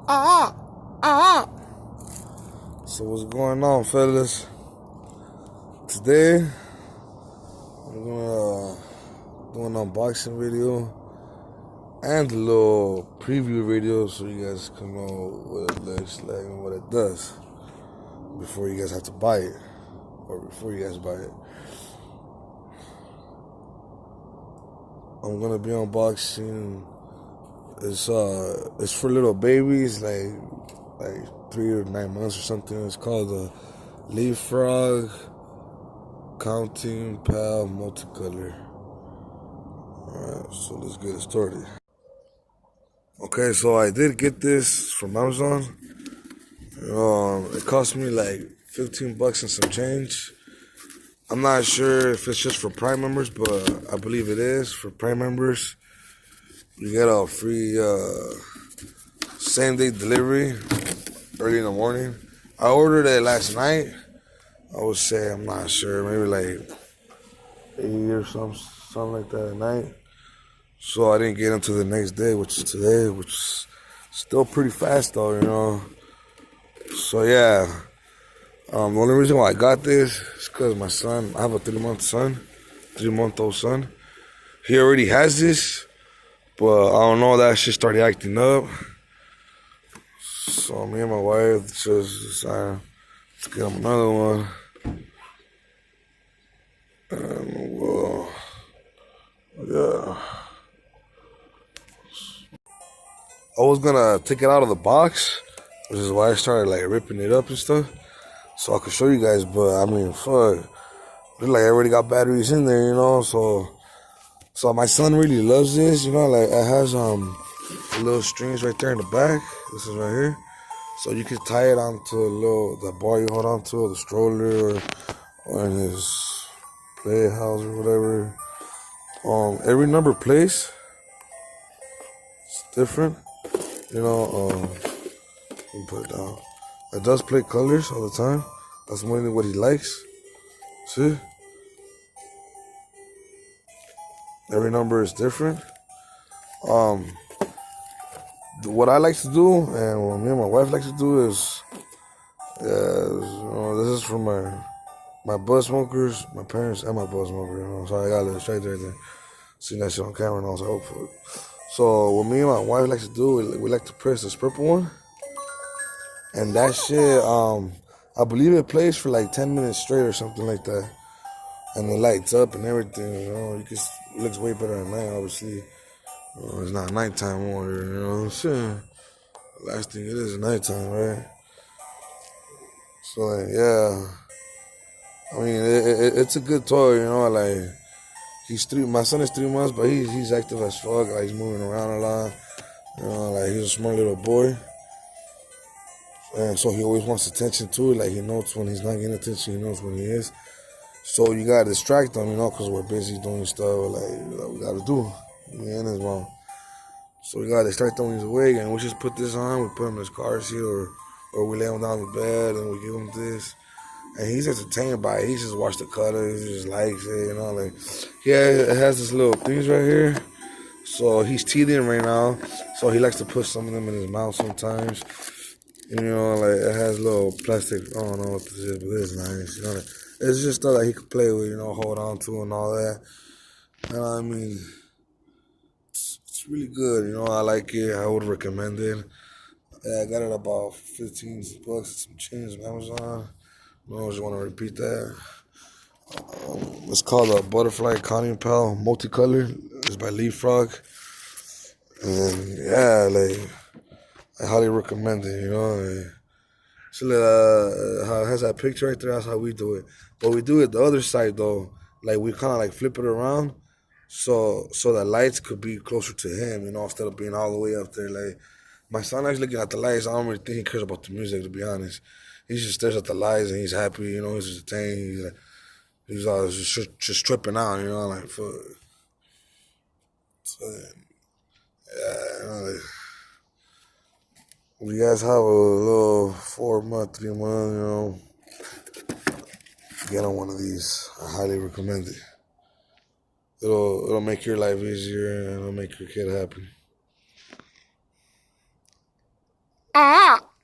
So what's going on, fellas? Today I'm gonna do an unboxing video and a little preview video so you guys can know what it looks like and what it does before you guys have to buy it, or before you guys buy it. I'm gonna be unboxing. It's for little babies, like 3 or 9 months or something. It's called the Leapfrog Counting Pal Multicolor. Alright, so let's get it started. Okay, so I did get this from Amazon. It cost me like $15 and some change. I'm not sure if it's just for Prime members, but I believe it is. For Prime members, you get a free same-day delivery early in the morning. I ordered it last night. I would say, I'm not sure, maybe like 8 or something like that at night. So I didn't get into the next day, which is today, which is still pretty fast though, you know. So yeah, the only reason why I got this is because my son, I have a 3-month-old son. He already has this, but I don't know, that shit started acting up. So me and my wife just decided to get him another one. And well, yeah. I was gonna take it out of the box, which is why I started like ripping it up and stuff, so I could show you guys. But I mean, fuck, look like I already got batteries in there, you know. So my son really loves this, you know. Like it has little strings right there in the back. This is right here, so you can tie it onto the bar you hold on to, the stroller, or in his playhouse or whatever. Every number plays. It's different, you know. Let me put it down. It does play colors all the time. That's mainly what he likes. See? Every number is different. What I like to do, and what me and my wife like to do is, this is for my bud smokers, my parents, and my bud smoker. You know, so I got a little straight right there. Seen that shit on camera, and I was like, oh fuck. So what me and my wife like to do, we like to press this purple one, and that shit, I believe it plays for like 10 minutes straight or something like that, and it lights up and everything. You know, it looks way better at night, obviously. It's not nighttime water, you know what I'm saying? The last thing it is nighttime, right? So like, yeah, I mean, it's a good toy, you know. Like my son is 3 months, but he's active as fuck. Like he's moving around a lot, you know. Like he's a smart little boy, and so he always wants attention too. Like he knows when he's not getting attention, he knows when he is. So you gotta distract him, you know, because we're busy doing stuff like we gotta do. Me and his mom. So we gotta distract him when he's awake, and we just put this on. We put him in his car seat, or we lay him down in the bed and we give him this, and he's entertained by it. He just watch the colors, he just likes it, you know. Like it has this little things right here. So he's teething right now, so he likes to put some of them in his mouth sometimes. You know, like it has little plastic. I don't know what this is, but it's nice. You know, like, it's just stuff that he could play with, you know, hold on to and all that. You know what I mean? It's really good, you know. I like it. I would recommend it. Yeah, I got it about $15, some change on Amazon. I just want to repeat that. It's called a Butterfly Counting Pal Multicolor. It's by Leapfrog. And yeah, like I highly recommend it, you know. So how it has that picture right there, that's how we do it. But we do it the other side though. Like we kinda like flip it around so the lights could be closer to him, you know, instead of being all the way up there. Like my son actually looking at the lights. I don't really think he cares about the music, to be honest. He just stares at the lights and he's happy, you know. He's entertained. He's always just tripping out, you know, like for. So, yeah, you know, like, we guys have a little 4-month, 3-month, you know, get on one of these. I highly recommend it. It'll make your life easier and it'll make your kid happy. Ah.